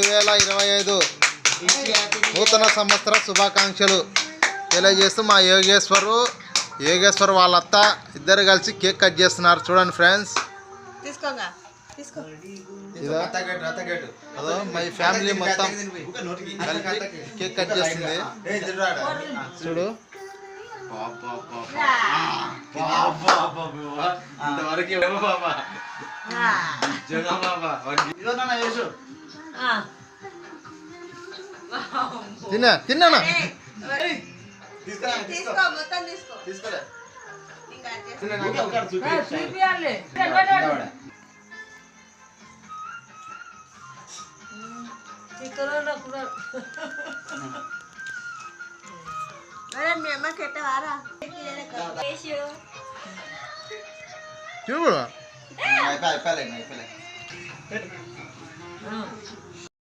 2025 నూతన సంవత్సర శుభాకాంక్షలు తెలియజేస్తూ మా యోగేశ్వర్ వాళ్ళ అత్త ఇద్దరు కలిసి కేక్ కట్ చేస్తున్నారు. చూడండి ఫ్రెండ్స్, అదో మై ఫ్యామిలీ మొత్తం కేక్ కట్ చేస్తుంది. చూడు తిన్నా చూడు